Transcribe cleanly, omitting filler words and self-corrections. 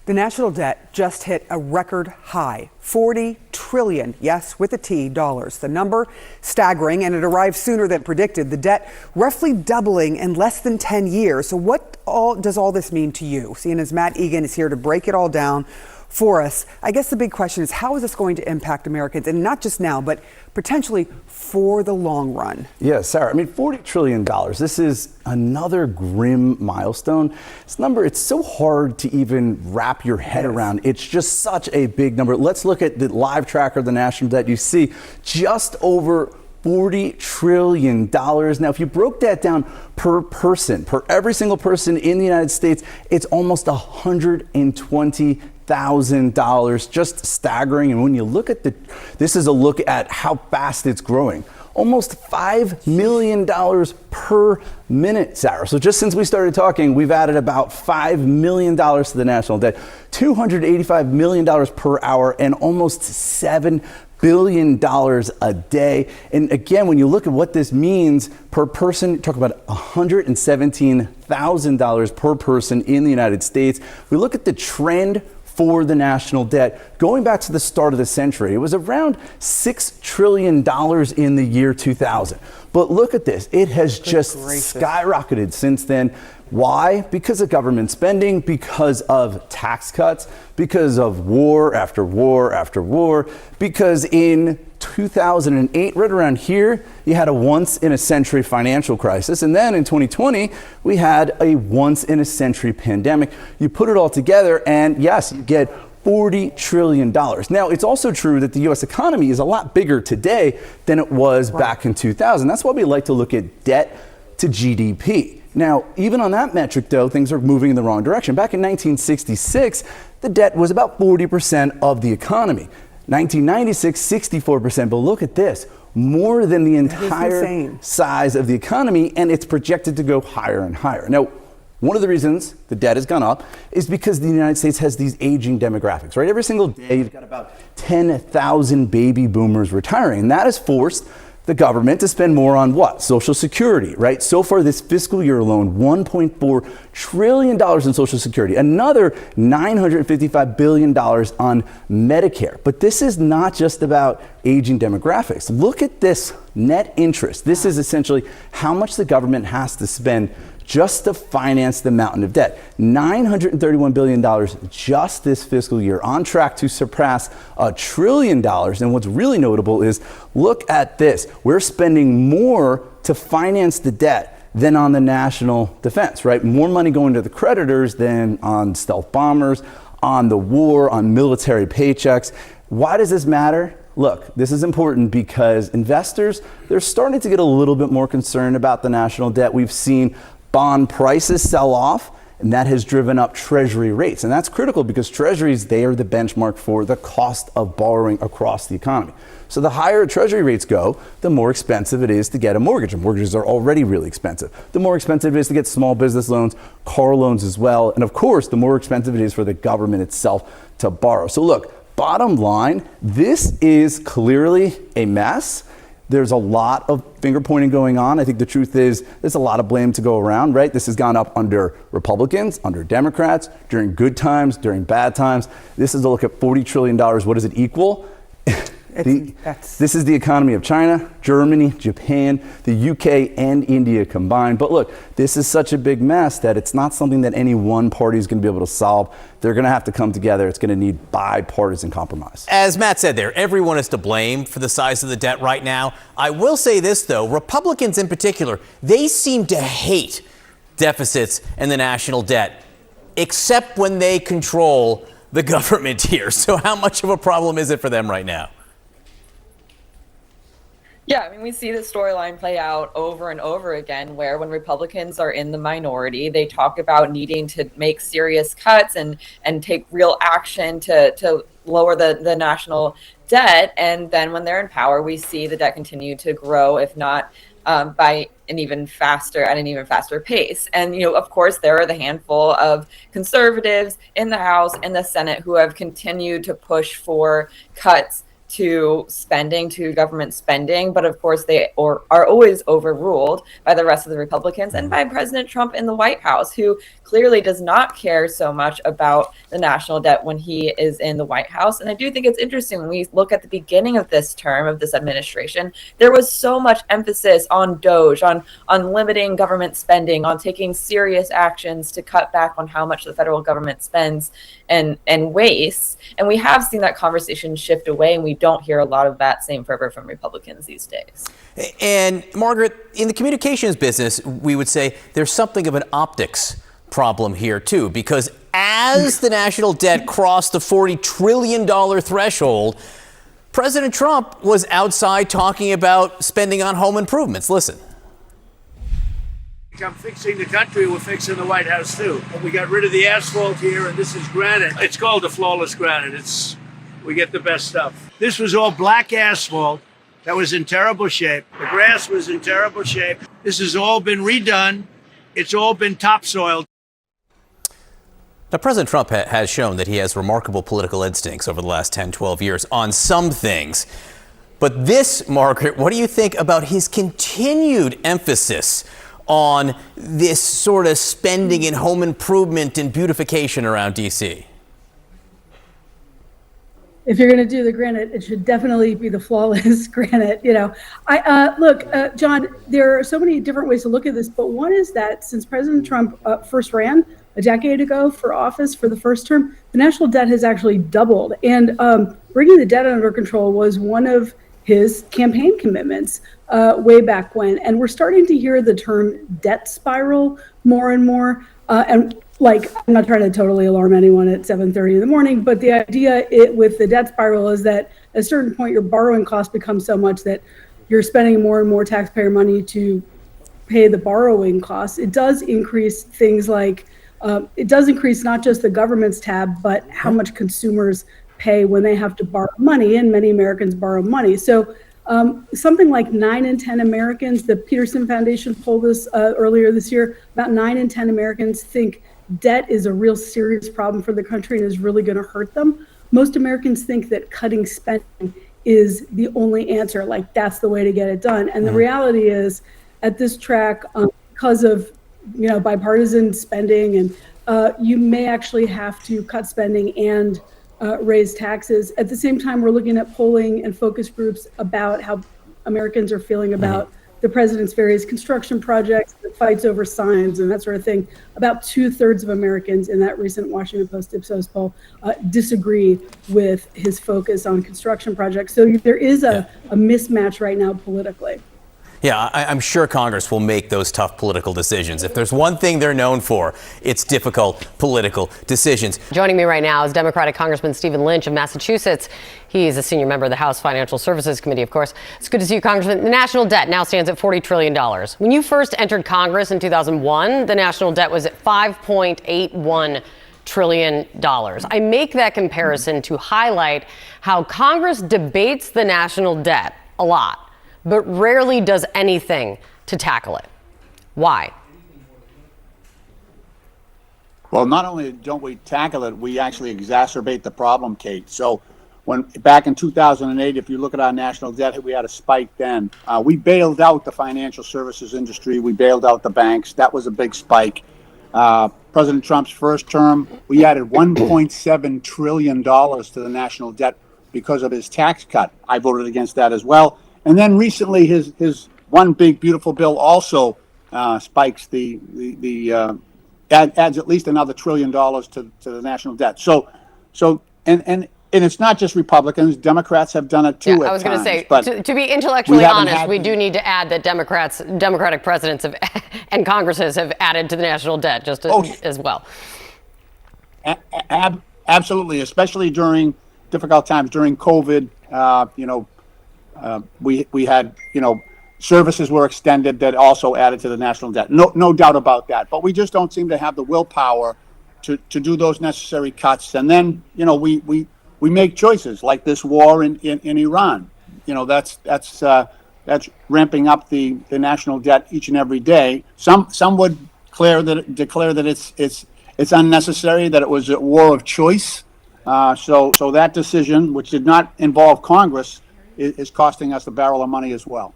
The national debt just hit a record high, 40 trillion, yes, with a T, dollars. The number staggering, and it arrived sooner than predicted. The debt roughly doubling in less than 10 years. So what does all this mean to you? CNN's Matt Egan is here to break it all down for us. I guess the big question is, how is this going to impact Americans? And not just now, but potentially for the long run. Yeah, Sarah, I mean, $40 trillion. This is another grim milestone. This number, it's so hard to even wrap your head around. It's just such a big number. Let's look at the live tracker of the national debt. You see just over $40 trillion. Now, if you broke that down per person, per every single person in the United States, it's almost $120,000, just staggering. And when you look at this is a look at how fast it's growing. Almost $5 million per minute, Sarah. So just since we started talking, we've added about $5 million to the national debt, $285 million per hour, and almost $7 billion a day. And again, when you look at what this means per person, talk about $117,000 per person in the United States. We look at the trend for the national debt. Going back to the start of the century, it was around $6 trillion in the year 2000. But look at this. It has just skyrocketed since then. Why? Because of government spending, because of tax cuts, because of war after war after war, because in 2008, right around here, you had a once-in-a-century financial crisis. And then in 2020, we had a once-in-a-century pandemic. You put it all together, and yes, you get $40 trillion. Now, it's also true that the U.S. economy is a lot bigger today than it was back in 2000. That's why we like to look at debt to GDP. Now, even on that metric, though, things are moving in the wrong direction. Back in 1966, the debt was about 40% of the economy. 1996, 64%. But look at this, more than the entire size of the economy, and it's projected to go higher and higher. Now, one of the reasons the debt has gone up is because the United States has these aging demographics, right? Every single day, you've got about 10,000 baby boomers retiring, and that has forced the government to spend more on what? Social Security, right? So far this fiscal year alone, $1.4 trillion in Social Security, another $955 billion on Medicare. But this is not just about aging demographics. Look at this net interest. This is essentially how much the government has to spend just to finance the mountain of debt. $931 billion just this fiscal year, on track to surpass $1 trillion. And what's really notable is, look at this. We're spending more to finance the debt than on the national defense, right? More money going to the creditors than on stealth bombers, on the war, on military paychecks. Why does this matter? Look, this is important because investors, they're starting to get a little bit more concerned about the national debt. We've seen bond prices sell off, and that has driven up Treasury rates. And that's critical because Treasuries, they are the benchmark for the cost of borrowing across the economy. So the higher Treasury rates go, the more expensive it is to get a mortgage. And mortgages are already really expensive. The more expensive it is to get small business loans, car loans as well. And of course, the more expensive it is for the government itself to borrow. So look, bottom line, this is clearly a mess. There's a lot of finger pointing going on. I think the truth is there's a lot of blame to go around, right? This has gone up under Republicans, under Democrats, during good times, during bad times. This is a look at $40 trillion. What does it equal? This is the economy of China, Germany, Japan, the UK, and India combined. But look, this is such a big mess that it's not something that any one party is going to be able to solve. They're going to have to come together. It's going to need bipartisan compromise. As Matt said there, everyone is to blame for the size of the debt right now. I will say this, though, Republicans in particular, they seem to hate deficits and the national debt, except when they control the government here. So how much of a problem is it for them right now? Yeah, I mean, we see this storyline play out over and over again, where when Republicans are in the minority, they talk about needing to make serious cuts and take real action to lower the national debt. And then when they're in power, we see the debt continue to grow, if not by an even faster pace. And, you know, of course, there are the handful of conservatives in the House and the Senate who have continued to push for cuts to spending, to government spending, but of course they are always overruled by the rest of the Republicans and by President Trump in the White House, who clearly does not care so much about the national debt when he is in the White House. And I do think it's interesting when we look at the beginning of this term of this administration, there was so much emphasis on DOGE, on limiting government spending, on taking serious actions to cut back on how much the federal government spends and wastes. And we have seen that conversation shift away, and we don't hear a lot of that same fervor from Republicans these days. And Margaret, in the communications business, we would say there's something of an optics problem here too, because as the national debt crossed the $40 trillion threshold, President Trump was outside talking about spending on home improvements. Listen. I'm fixing the country, we're fixing the White House too. We got rid of the asphalt here, and this is granite. It's called the flawless granite. We get the best stuff. This was all black asphalt that was in terrible shape. The grass was in terrible shape. This has all been redone. It's all been topsoiled. Now, President Trump has shown that he has remarkable political instincts over the last 10, 12 years on some things. But this, Margaret, what do you think about his continued emphasis on this sort of spending in home improvement and beautification around D.C.? If you're going to do the granite, it should definitely be the flawless granite. Look, John, there are so many different ways to look at this, but one is that since President Trump first ran a decade ago for office for the first term, the national debt has actually doubled. And bringing the debt under control was one of his campaign commitments way back when. And we're starting to hear the term debt spiral more and more. I'm not trying to totally alarm anyone at 7:30 in the morning, but the idea with the debt spiral is that at a certain point, your borrowing cost becomes so much that you're spending more and more taxpayer money to pay the borrowing costs. It does increase things like, it does increase not just the government's tab, but how much consumers pay when they have to borrow money, and many Americans borrow money. So something like 9 in 10 Americans, the Peterson Foundation polled this earlier this year, about 9 in 10 Americans think debt is a real serious problem for the country and is really going to hurt them. Most Americans think that cutting spending is the only answer, like that's the way to get it done. And the reality is, at this track, because of bipartisan spending, and you may actually have to cut spending and raise taxes. At the same time, we're looking at polling and focus groups about how Americans are feeling about the president's various construction projects, the fights over signs, and that sort of thing. About 2/3 of Americans in that recent Washington Post Ipsos poll disagree with his focus on construction projects. So there is a mismatch right now politically. Yeah, I'm sure Congress will make those tough political decisions. If there's one thing they're known for, it's difficult political decisions. Joining me right now is Democratic Congressman Stephen Lynch of Massachusetts. He is a senior member of the House Financial Services Committee, of course. It's good to see you, Congressman. The national debt now stands at $40 trillion. When you first entered Congress in 2001, the national debt was at $5.81 trillion. I make that comparison to highlight how Congress debates the national debt a lot, but rarely does anything to tackle it. Why? Well, not only don't we tackle it, we actually exacerbate the problem, Kate. So back in 2008, if you look at our national debt, we had a spike then. We bailed out the financial services industry. We bailed out the banks. That was a big spike. President Trump's first term, we added $1.7 trillion to the national debt because of his tax cut. I voted against that as well. And then recently, his one big beautiful bill also spikes adds at least another $1 trillion to the national debt. And it's not just Republicans; Democrats have done it too. Yeah, I was going to say, to be intellectually honest, we do need to add that Democratic presidents and Congresses have added to the national debt as well. Absolutely, especially during difficult times during COVID. We had, services were extended that also added to the national debt. No doubt about that. But we just don't seem to have the willpower to do those necessary cuts. And then, we make choices like this war in Iran. That's ramping up the national debt each and every day. Some would declare that it's unnecessary, that it was a war of choice. So that decision, which did not involve Congress, is costing us a barrel of money as well.